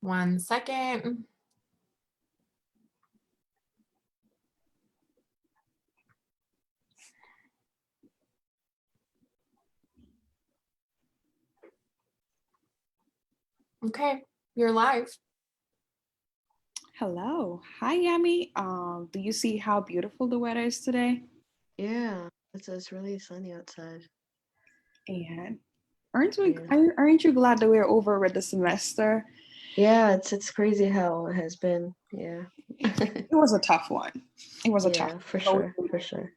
1 second. Okay, you're live. Hello. Hi, Yami. Do you see how beautiful the weather is today? Yeah, it's really sunny outside. And aren't we, Yeah. aren't you glad that we're over with the semester? Yeah, it's crazy how it has been. Yeah. It was a tough one. It was a tough Yeah, for one. sure, for sure.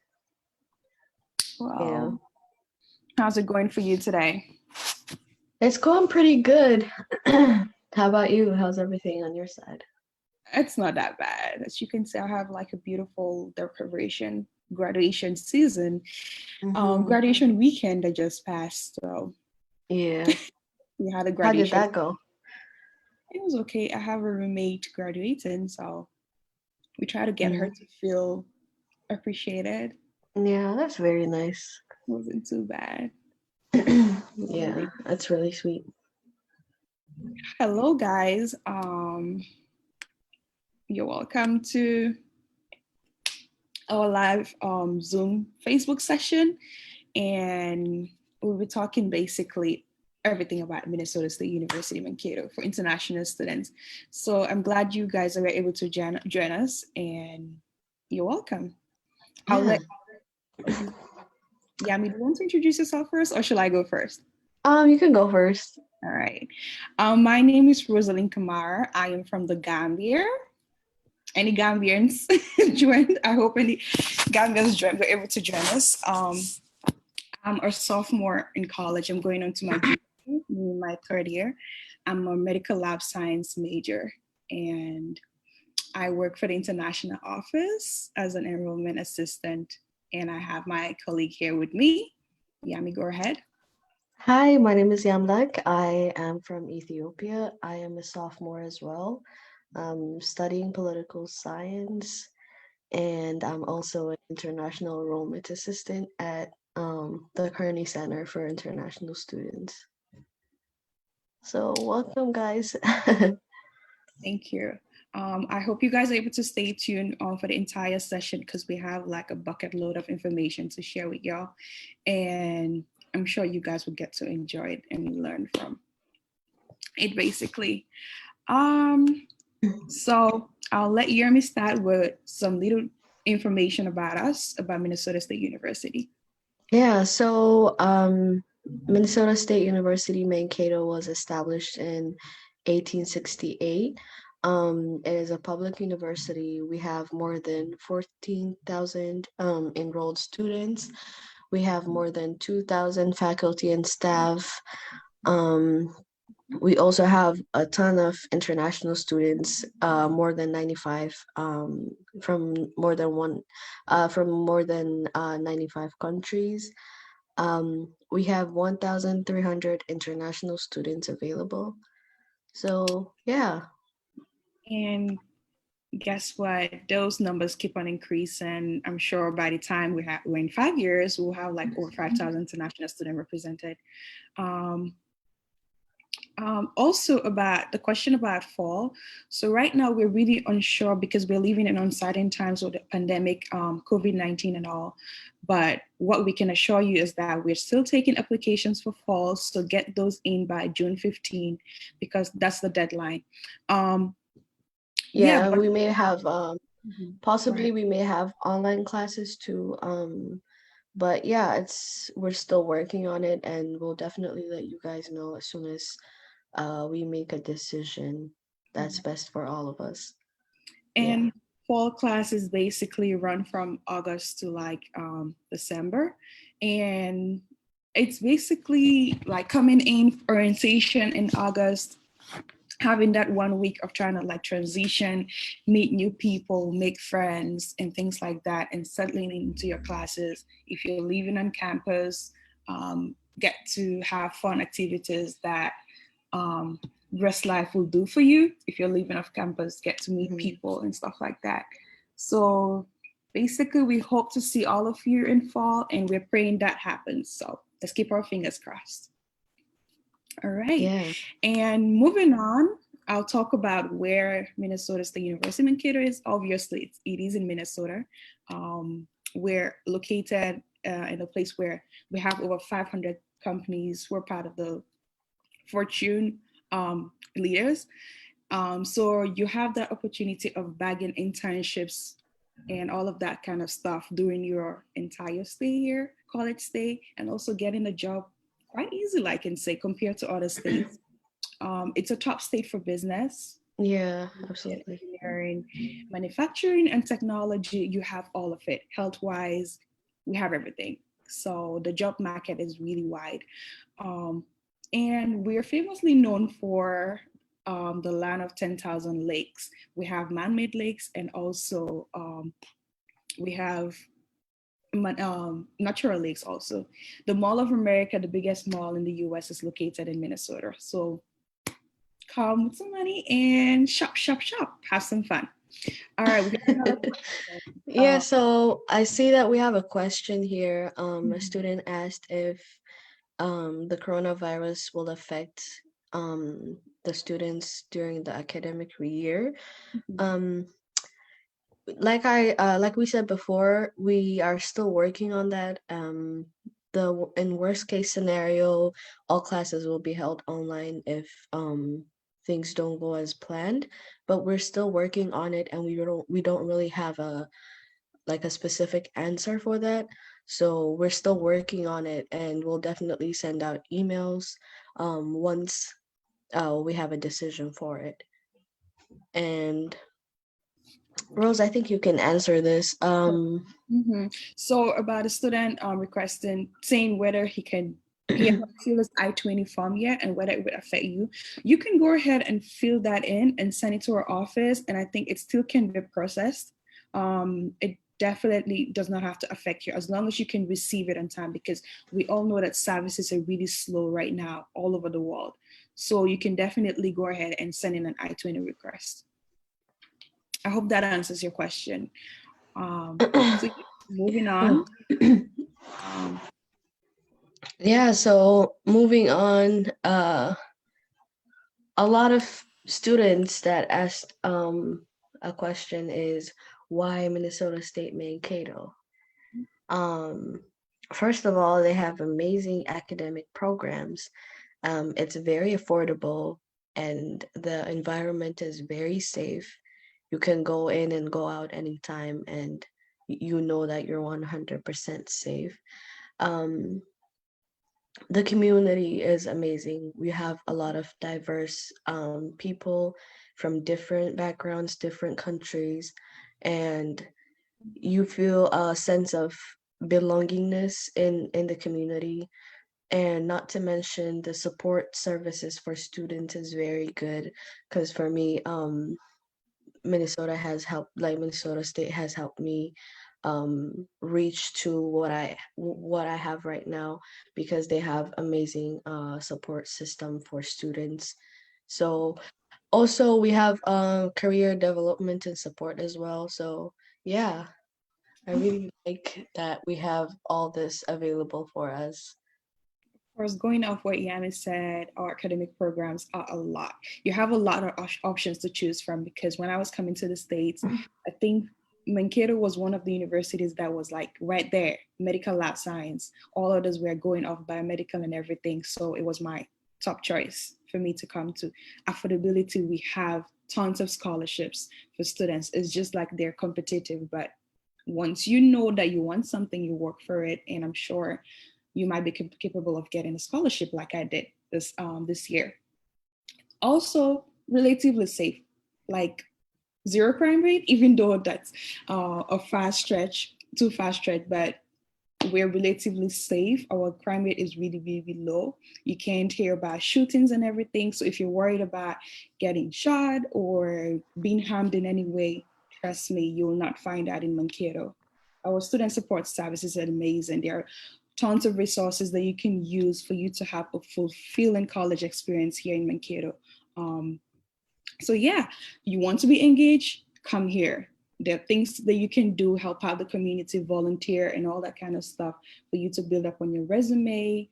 Yeah. Well, how's it going for you today? It's going pretty good. How about you? How's everything on your side? It's not that bad. As you can see, I have like a beautiful graduation season. Mm-hmm. Graduation weekend that just passed. So Yeah. we had a How did graduation. that go? It was okay. I have a roommate graduating, so we try to get her Mm. to feel appreciated. Yeah, that's very nice. Wasn't too bad. Yeah, that's really sweet. Hello, guys. You're welcome to our live Zoom Facebook session, and we'll be talking basically everything about Minnesota State University Mankato for international students. So I'm glad you guys are able to join us, and you're welcome. I'll Yeah. let Yami, do you want to introduce yourself first, or shall I go first? You can go first. All right. My name is Rosaline Kamara. I am from the Gambia. Any Gambians joined? I hope any Gambians were able to join us. I'm a sophomore in college. I'm going on to my my third year. I'm a medical lab science major, and I work for the international office as an enrollment assistant. And I have my colleague here with me. Yami, go ahead. Hi, my name is Yamlak. I am from Ethiopia. I am a sophomore as well. I'm studying political science, and I'm also an international enrollment assistant at the Kearney Center for International Students. So, welcome, guys. Thank you. I hope you guys are able to stay tuned for the entire session because we have like a bucket load of information to share with y'all. And I'm sure you guys will get to enjoy it and learn from it basically. So I'll let Yermi start with some little information about us, about Minnesota State University. Yeah, so Minnesota State University Mankato was established in 1868. It is a public university. We have more than 14,000 enrolled students. We have more than 2,000 faculty and staff. Um, we also have a ton of international students, more than 95, from more than one, from more than 95 countries. We have 1,300 international students available. So yeah. And guess what? Those numbers keep on increasing. I'm sure by the time we're in 5 years, we'll have like over 5,000 international students represented. Um, Also about the question about fall. So right now we're really unsure because we're living in uncertain times with the pandemic, COVID-19 and all. But what we can assure you is that we're still taking applications for fall. So get those in by June 15 because that's the deadline. Um, yeah, Yeah, but we may have right. possibly we may have online classes too. But yeah, we're still working on it, and we'll definitely let you guys know as soon as we make a decision that's best for all of us. Yeah. And fall classes basically run from August to like December. And it's basically like coming in orientation in August, having that 1 week of trying to like transition, meet new people, make friends, and things like that, and settling into your classes. If you're living on campus, get to have fun activities that um, rest life will do for you. If you're living off campus, get to meet Mhm. people and stuff like that. So basically, we hope to see all of you in fall, and we're praying that happens. So let's keep our fingers crossed. All right. Yeah. And moving on, I'll talk about where Minnesota State University Mankato is. Obviously, it is in Minnesota. We're located in a place where we have over 500 companies. We're part of the Fortune leaders. So you have the opportunity of bagging internships and all of that kind of stuff during your entire stay here, college stay, and also getting a job quite easily, I can say, compared to other states. It's a top state for business. Yeah, absolutely. Engineering, manufacturing, and technology, you have all of it. Health-wise, we have everything. So the job market is really wide. And we're famously known for the land of 10,000 lakes. We have man-made lakes, and also we have natural lakes also. The Mall of America, the biggest mall in the US, is located in Minnesota. So come with some money and shop, shop, shop. Have some fun. All right. We got another question. Yeah, so I see that we have a question here. A Mhm. student asked if the coronavirus will affect the students during the academic year. Um, like we said before, we are still working on that. In worst case scenario, all classes will be held online if things don't go as planned. But we're still working on it, and we don't really have a specific answer for that. So we're still working on it, and we'll definitely send out emails once we have a decision for it. And Rose, I think you can answer this. So about a student requesting, saying whether he has not filled his I-20 form yet and whether it would affect you, you can go ahead and fill that in and send it to our office. And I think it still can be processed. It definitely does not have to affect you as long as you can receive it on time, because we all know that services are really slow right now all over the world. So you can definitely go ahead and send in an I-20 request. I hope that answers your question. So moving on. Yeah, so moving on, a lot of students that asked a question is, why Minnesota State Mankato? First of all, they have amazing academic programs. It's very affordable, and the environment is very safe. You can go in and go out anytime, and you know that you're 100% safe. The community is amazing. We have a lot of diverse people from different backgrounds, different countries, and you feel a sense of belongingness in the community. And not to mention the support services for students is very good, because for me, Minnesota State has helped me reach to what I have right now, because they have amazing support system for students. So also we have career development and support as well. So yeah, I really like that we have all this available for us. Of course, going off what Yami said, our academic programs are a lot. You have a lot of options to choose from, because when I was coming to the States, I think Mankato was one of the universities that was like right there, medical lab science. All others were going off biomedical and everything. So it was my top choice for me to come to. Affordability, we have tons of scholarships for students. It's just like they're competitive, but once you know that you want something, you work for it. And I'm sure you might be capable of getting a scholarship like I did this year. Also, relatively safe, like zero crime rate, even though that's a fast stretch, too fast stretch, but we're relatively safe. Our crime rate is really, really low. You can't hear about shootings and everything. So if you're worried about getting shot or being harmed in any way, trust me, you will not find that in Mankato. Our student support services are amazing. There are tons of resources that you can use for you to have a fulfilling college experience here in Mankato. So yeah, you want to be engaged, come here. There are things that you can do, help out the community, volunteer, and all that kind of stuff for you to build up on your resume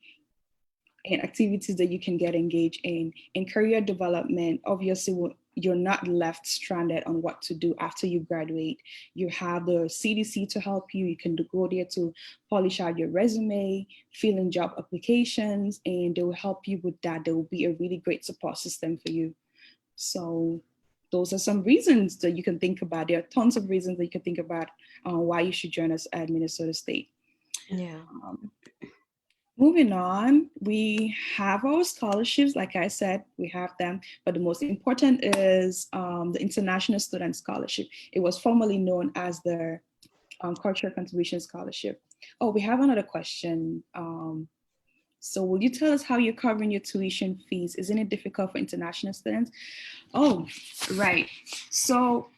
and activities that you can get engaged in career development. Obviously, you're not left stranded on what to do after you graduate. You have the CDC to help you. You can go there to polish out your resume, fill in job applications, and they will help you with that. There will be a really great support system for you. So those are some reasons that you can think about. There are tons of reasons that you can think about why you should join us at Minnesota State. Yeah. Moving on, we have our scholarships. Like I said, we have them, but the most important is the International Student Scholarship. It was formerly known as the Cultural Contribution Scholarship. Oh, we have another question. So will you tell us how you're covering your tuition fees? Isn't it difficult for international students? Oh, right. So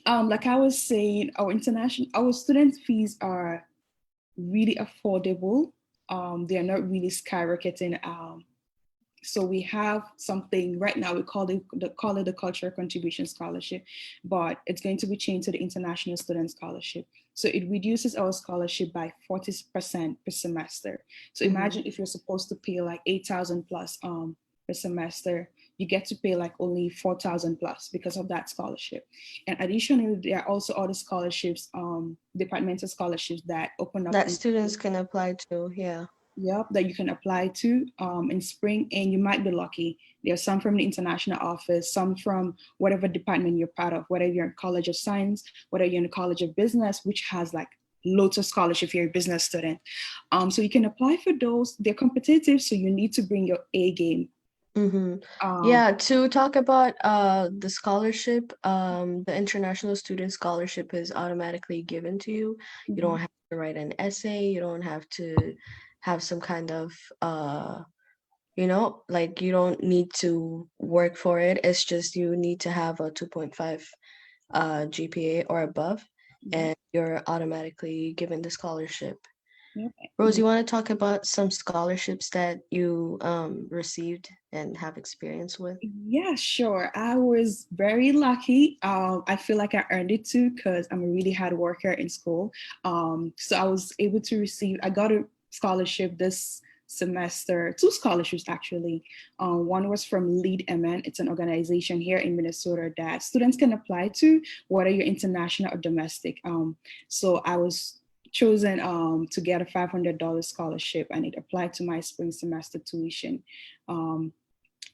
like I was saying, our student fees are really affordable. They are not really skyrocketing. So we have something right now, we call it the Cultural Contribution Scholarship, but it's going to be changed to the International Student Scholarship. So it reduces our scholarship by 40% per semester. So imagine if you're supposed to pay like 8,000 plus per semester, you get to pay like only 4,000 plus because of that scholarship. And additionally, there are also other scholarships, departmental scholarships that open up That students can apply to, yeah. Yep, that you can apply to in spring, and you might be lucky. There's some from the international office, some from whatever department you're part of, whether you're in College of Science, whether you're in the College of Business, which has like loads of scholarship if you're a business student. So you can apply for those. They're competitive, so you need to bring your A game. Yeah, to talk about the scholarship, the International Student Scholarship is automatically given to you. You don't have to write an essay, you don't have to have some kind of like you don't need to work for it. It's just you need to have a 2.5 GPA or above, and you're automatically given the scholarship. Yep. Rose, you want to talk about some scholarships that you received and have experience with? Yeah, sure. I was very lucky. I feel like I earned it too because I'm a really hard worker in school. So I was able to I got a scholarship this semester, two scholarships actually. One was from Lead MN. It's an organization here in Minnesota that students can apply to, whether you're international or domestic. So I was chosen to get a $500 scholarship, and it applied to my spring semester tuition.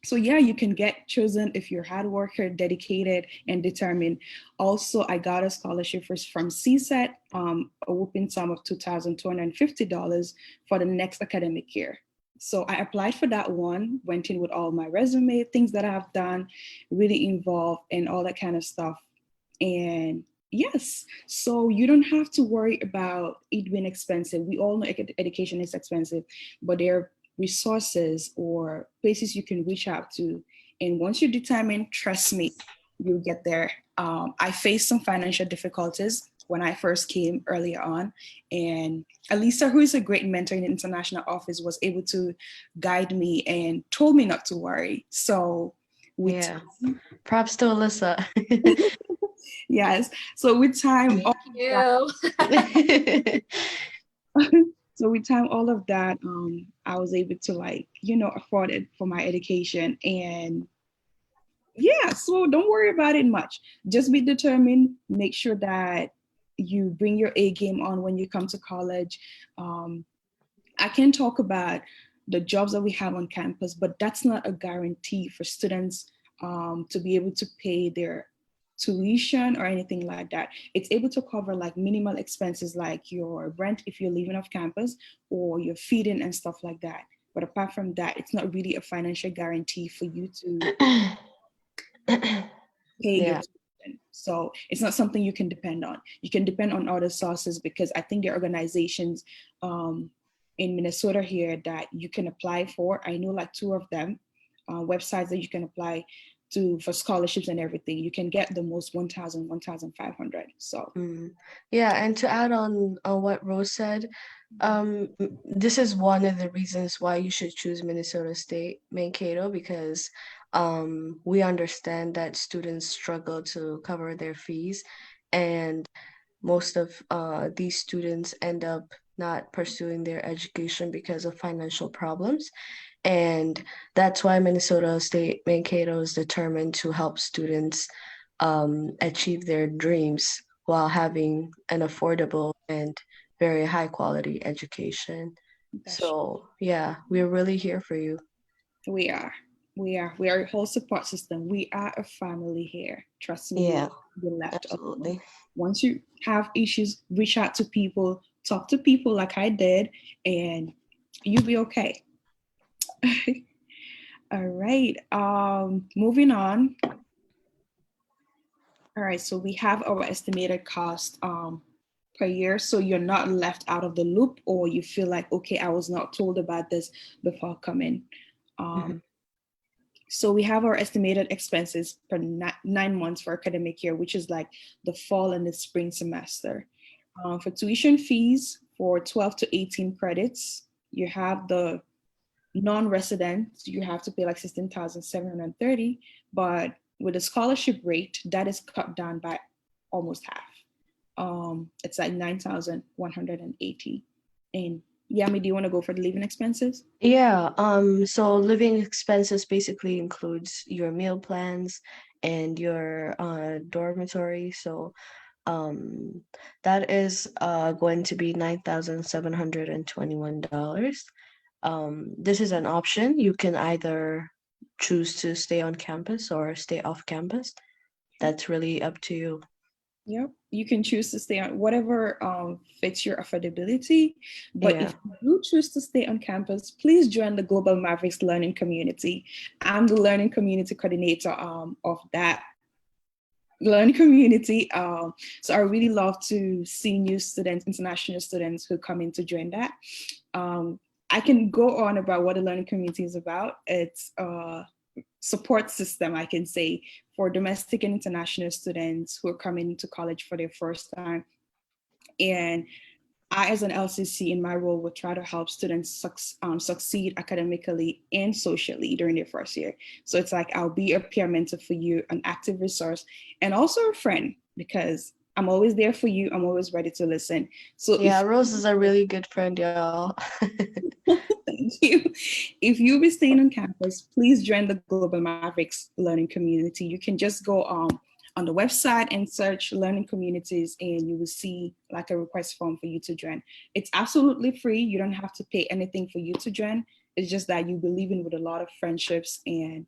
So yeah, you can get chosen if you're a hard worker, dedicated, and determined. Also, I got a scholarship from CSET, a whooping sum of $2,250 for the next academic year. So I applied for that one, went in with all my resume, things that I've done, really involved, and all that kind of stuff. And yes, so you don't have to worry about it being expensive. We all know education is expensive, but there are resources or places you can reach out to. And once you determine, trust me, you'll get there. I faced some financial difficulties when I first came earlier on. And Alisa, who is a great mentor in the international office, was able to guide me and told me not to worry. So yeah, props to Alyssa. Yes. So with time, Thank you. so with time, all of that, I was able to afford it for my education. And yeah, so don't worry about it much. Just be determined. Make sure that you bring your A game on when you come to college. I can talk about the jobs that we have on campus, but that's not a guarantee for students to be able to pay their tuition or anything like that. It's able to cover like minimal expenses like your rent if you're living off campus or your feeding and stuff like that. But apart from that, it's not really a financial guarantee for you to pay your tuition. So it's not something you can depend on. You can depend on other sources because I think there are organizations in Minnesota here that you can apply for. I know like two of them, websites that you can apply to for scholarships and everything. You can get the most 1,000, 1,500. So yeah, and to add on what Rose said, this is one of the reasons why you should choose Minnesota State Mankato, because we understand that students struggle to cover their fees, and most of these students end up not pursuing their education because of financial problems. And that's why Minnesota State Mankato is determined to help students achieve their dreams while having an affordable and very high quality education. That's So yeah, we're really here for you. We are. We are a whole support system. We are a family here. Trust me, you Yeah, won't be left alone. absolutely. Once you have issues, reach out to people, talk to people like I did, and you'll be okay. All right. Moving on. All right. So we have our estimated cost per year. So you're not left out of the loop, or you feel like, okay, I was not told about this before coming. Mhm. Um, So we have our estimated expenses per 9 months for academic year, which is like the fall and the spring semester. For tuition fees for 12 to 18 credits, you have the non-resident, you have to pay like 16,730, but with the scholarship rate, that is cut down by almost half. It's like 9,180. And Yami, do you want to go for the living expenses? Yeah, so living expenses basically includes your meal plans and your dormitory. So um that is going to be $9,721. This is an option. You can either choose to stay on campus or stay off campus. That's really up to you. Yep. You can choose to stay on whatever fits your affordability. But Yeah. if you choose to stay on campus, please join the Global Mavericks Learning Community. I'm the learning community coordinator of that learning community. So I really love to see new students, international students who come in to join that. Um, I can go on about what the learning community is about. It's support system, I can say, for domestic and international students who are coming to college for their first time. And I, as an LCC, in my role, would try to help students succeed academically and socially during their first year. So it's like I'll be a peer mentor for you, an active resource, and also a friend because I'm always there for you. I'm always ready to listen. So Yeah, Rose is a really good friend, y'all. thank you. If you'll be staying on campus, please join the Global Mavericks Learning Community. You can just go on the website and search learning communities, and you will see like a request form for you to join. It's absolutely free. You don't have to pay anything for you to join. It's just that you'll be living with a lot of friendships. And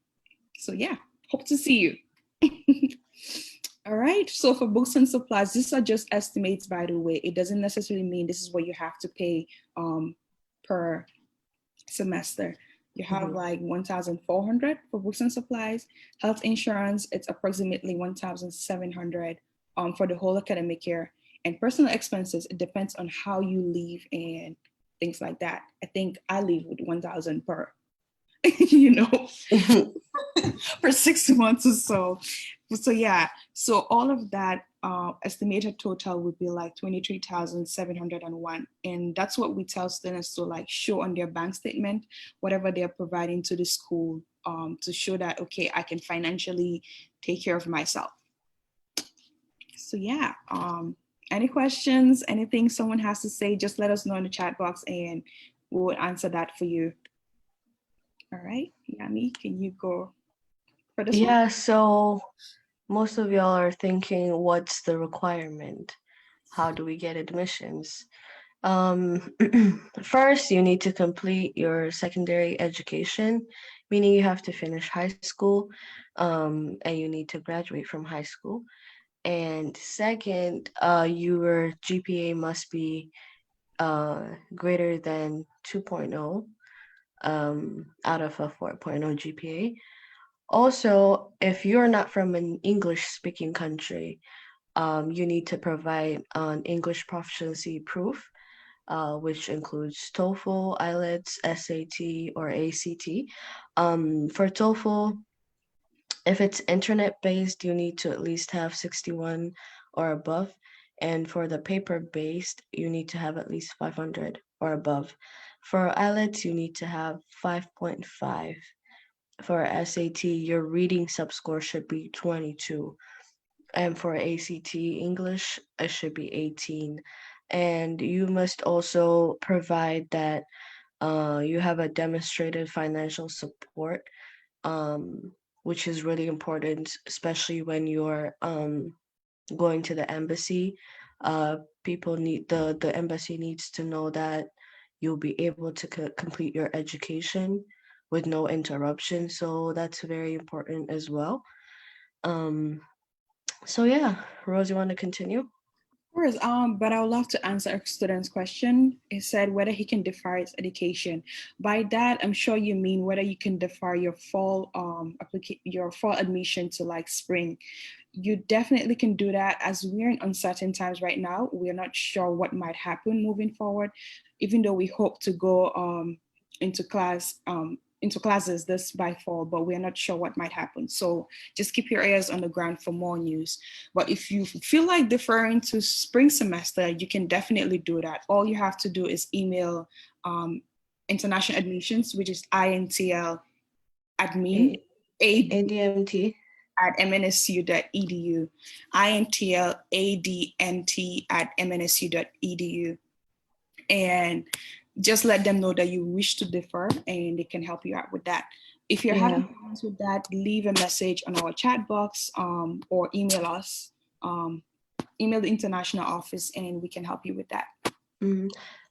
so, yeah, hope to see you. All right. So for books and supplies, these are just estimates, by the way. It doesn't necessarily mean this is what you have to pay per semester. You have Mhm. like 1,400 for books and supplies. Health insurance, it's approximately 1,700 for the whole academic year. And personal expenses, it depends on how you live and things like that. I think I live with 1,000 per, you know, for 6 months or so. So yeah, so all of that estimated total would be like 23,701, and that's what we tell students to like show on their bank statement, whatever they're providing to the school, to show that okay, I can financially take care of myself. So yeah, any questions, anything someone has to say, just let us know in the chat box, and we will answer that for you. All right, Yami, can you go for this one? Yeah, so most of y'all are thinking, what's the requirement? How do we get admissions? Um, First, you need to complete your secondary education, meaning you have to finish high school, and you need to graduate from high school. And second, your GPA must be greater than 2.0 out of a 4.0 GPA. Also, if you're not from an English speaking country, you need to provide an English proficiency proof, which includes TOEFL, IELTS, SAT, or ACT. For TOEFL, if it's internet based, you need to at least have 61 or above. And for the paper based, you need to have at least 500 or above. For IELTS, you need to have 5.5. For SAT, your reading subscore should be 22. And for ACT English, it should be 18. and you must also provide that you have a demonstrated financial support, which is really important, especially when you're going to the embassy. People need the embassy needs to know that you'll be able to complete your education with no interruption. So that's very important as well. Um, so yeah, Rose, you want to continue? Of course, but I would love to answer a student's question. It said whether he can defer his education. By that, I'm sure you mean whether you can defer your fall your fall admission to like spring. You definitely can do that, as we're in uncertain times right now. We're not sure what might happen moving forward, even though we hope to go into classes this by fall, but we're not sure what might happen. So just keep your ears on the ground for more news. But if you feel like deferring to spring semester, you can definitely do that. All you have to do is email international admissions, which is INTL admin, ADMT. at mnsu.edu, INTLADNT at mnsu.edu. And just let them know that you wish to defer and they can help you out with that. If you're having problems with that, leave a message on our chat box or email us, email the international office, and we can help you with that.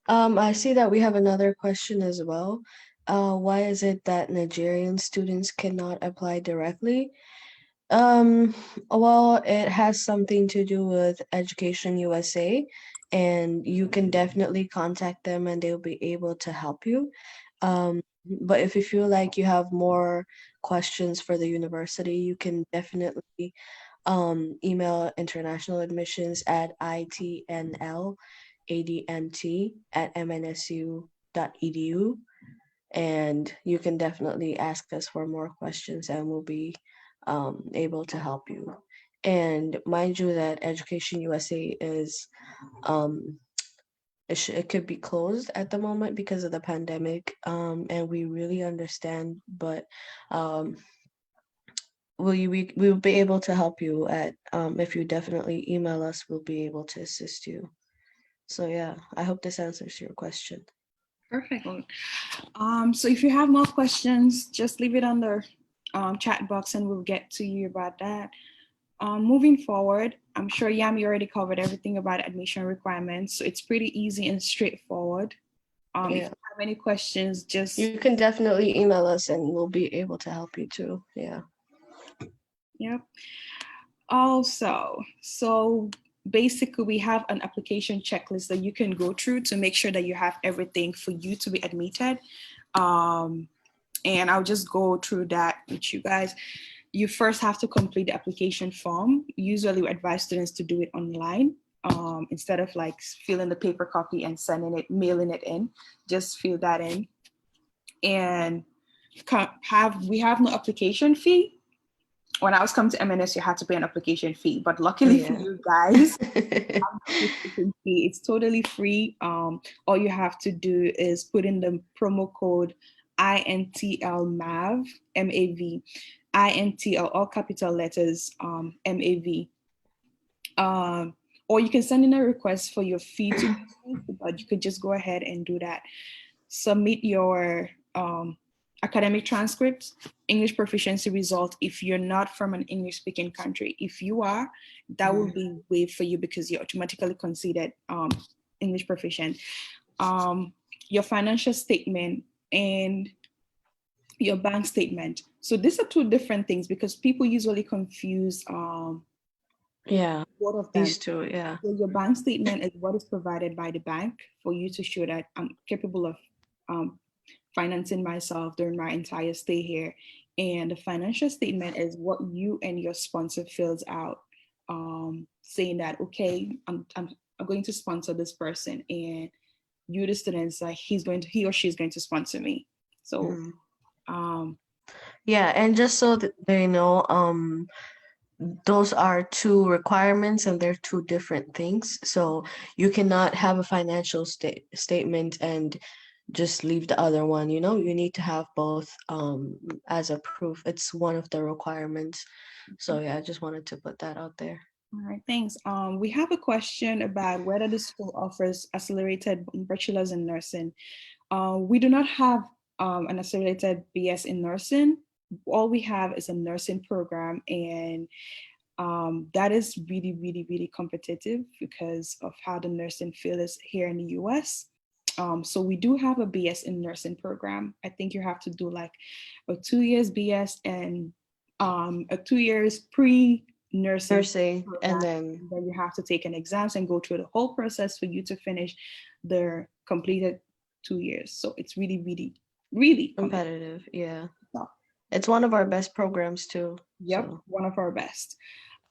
I see that we have another question as well. Why is it that Nigerian students cannot apply directly? Well, it has something to do with Education USA, and you can definitely contact them and they'll be able to help you. But if you feel like you have more questions for the university, you can definitely email international admissions at itnladnt@mnsu.edu, and you can definitely ask us for more questions and we'll be able to help you. And mind you that Education USA is it could be closed at the moment because of the pandemic, and we really understand, but we'll be able to help you at if you definitely email us, we'll be able to assist you. So yeah, I hope this answers your question. Perfect. So if you have more questions, just leave it on the chat box and we'll get to you about that. Moving forward, I'm sure Yami already covered everything about admission requirements, so it's pretty easy and straightforward. If you have any questions, just you can definitely email us and we'll be able to help you too. Yeah. Yep. Also, so basically we have an application checklist that you can go through to make sure that you have everything for you to be admitted. And I'll just go through that with you guys. You first have to complete the application form. Usually we advise students to do it online instead of like filling the paper copy and sending it, mailing it in. Just fill that in. And we have no application fee. When I was coming to MNS, you had to pay an application fee, but luckily for you guys, it's totally free. All you have to do is put in the promo code INTL MAV, MAV, INTL, all capital letters, MAV. Or you can send in a request for your fee to be paid, but you could just go ahead and do that. Submit your academic transcripts, English proficiency result if you're not from an English speaking country. If you are, that will be waived for you because you're automatically considered English proficient. Your financial statement and your bank statement. So these are two different things because people usually confuse both of them. These two, yeah. So your bank statement is what is provided by the bank for you to show that I'm capable of financing myself during my entire stay here. And the financial statement is what you and your sponsor fills out, saying that, okay, I'm going to sponsor this person, and you, the students, like he or she is going to sponsor me. So, yeah, and just so that they know, those are two requirements and they're two different things. So you cannot have a financial statement and just leave the other one, you need to have both as a proof. It's one of the requirements. So yeah, I just wanted to put that out there. All right, thanks. We have a question about whether the school offers accelerated bachelor's in nursing. We do not have an accelerated BS in nursing. All we have is a nursing program, and that is really, really, really competitive because of how the nursing field is here in the US. So we do have a BS in nursing program. I think you have to do like a 2 years BS and a 2 years pre-nursing Nursing, and program. then And then you have to take an exams and go through the whole process for you to finish the completed 2 years. So it's really, really, really competitive. competitive. Yeah, So, it's one of our best programs too. yep, So one of our best.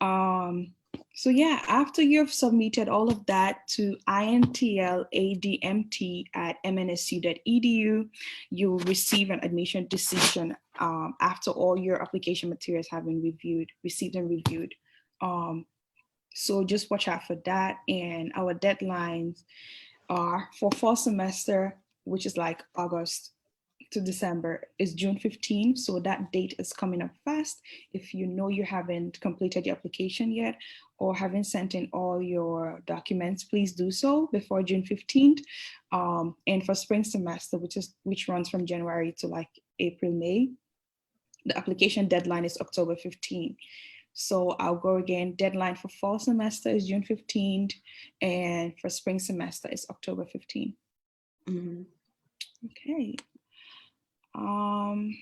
Um, so yeah, after you've submitted all of that to intladmt@mnsu.edu, you'll receive an admission decision after all your application materials have been received and reviewed. Um, so just watch out for that. And our deadlines are for fall semester, which is like August to December, is June 15th. So that date is coming up fast. If you know you haven't completed your application yet or haven't sent in all your documents, please do so before June 15th. And for spring semester, which runs from January to like April, May, the application deadline is October 15th. So I'll go again. Deadline for fall semester is June 15th, and for spring semester is October 15th. mhm. Okay. Um,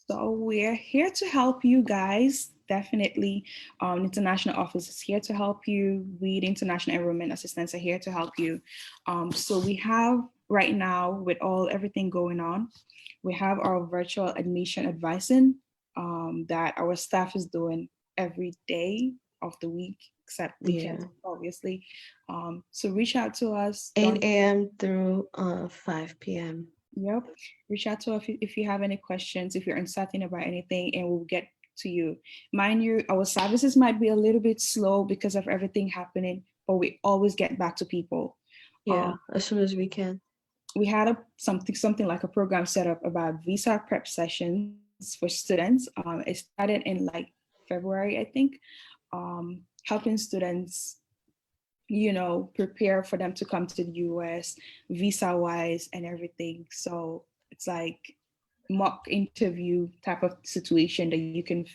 so we're here to help you guys. Definitely, international office is here to help you. We, the international enrollment assistants, are here to help you. So we have right now, with everything going on, we have our virtual admission advising that our staff is doing every day of the week, except weekends, Yeah, obviously. So reach out to us. 8 a.m. through 5 p.m. Yep. Reach out to us if you have any questions, if you're uncertain about anything, and we'll get to you. Mind you, our services might be a little bit slow because of everything happening, but we always get back to people. Yeah, as soon as we can. We had something like a program set up about visa prep sessions for students. It started in like February, I think, helping students, prepare for them to come to the US visa wise and everything. So it's like mock interview type of situation that you can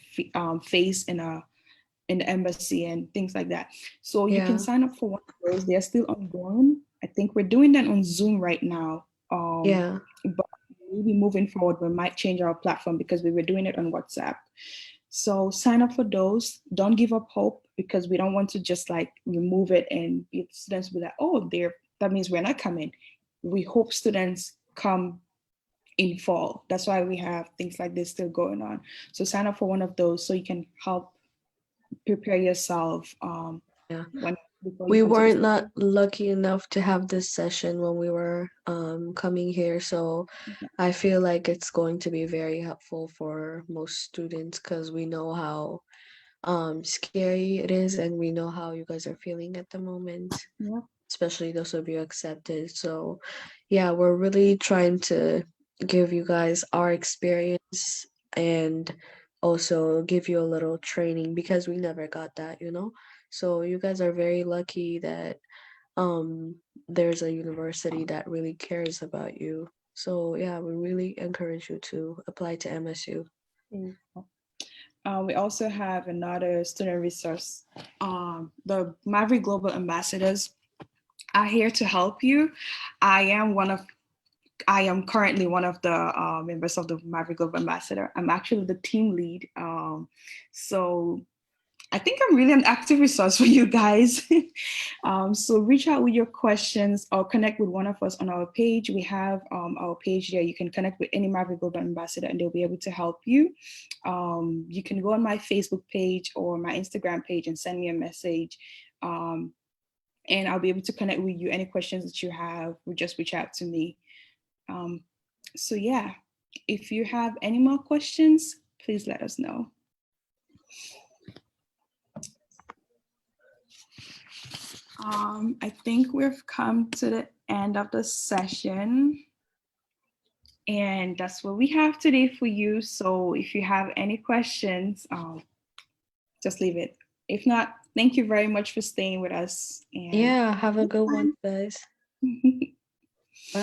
face in the embassy and things like that. So you can Yeah, sign up for one of those. They're still ongoing. I think we're doing that on Zoom right now. yeah, But maybe moving forward, we might change our platform because we were doing it on WhatsApp. So sign up for those. Don't give up hope because we don't want to just like remove it and students will be like, oh, that means we're not coming. We hope students come in fall. That's why we have things like this still going on. So sign up for one of those so you can help prepare yourself yeah. when before you We come to this. weren't not lucky enough to have this session when we were coming here, so I feel like it's going to be very helpful for most students because we know how scary it is and we know how you guys are feeling at the moment, Yeah. especially those of you accepted. So yeah, we're really trying to give you guys our experience and also give you a little training because we never got that. So you guys are very lucky that um there's a university that really cares about you. So yeah, we really encourage you to apply to MSU. Mm. We also have another student resource. The Maverick Global Ambassadors are here to help you. I am one of I am currently one of the members of the Maverick Global Ambassador. I'm actually the team lead. So I think I'm really an active resource for you guys. So reach out with your questions or connect with one of us on our page. We have our page there. You can connect with any Maverick Global Ambassador and they'll be able to help you. You can go on my Facebook page or my Instagram page and send me a message. And I'll be able to connect with you. Any questions that you have, just reach out to me. So yeah, if you have any more questions, please let us know. I think we've come to the end of the session. And that's what we have today for you. So if you have any questions, just leave it. If not, thank you very much for staying with us. And Yeah, have a good one, guys. Bye.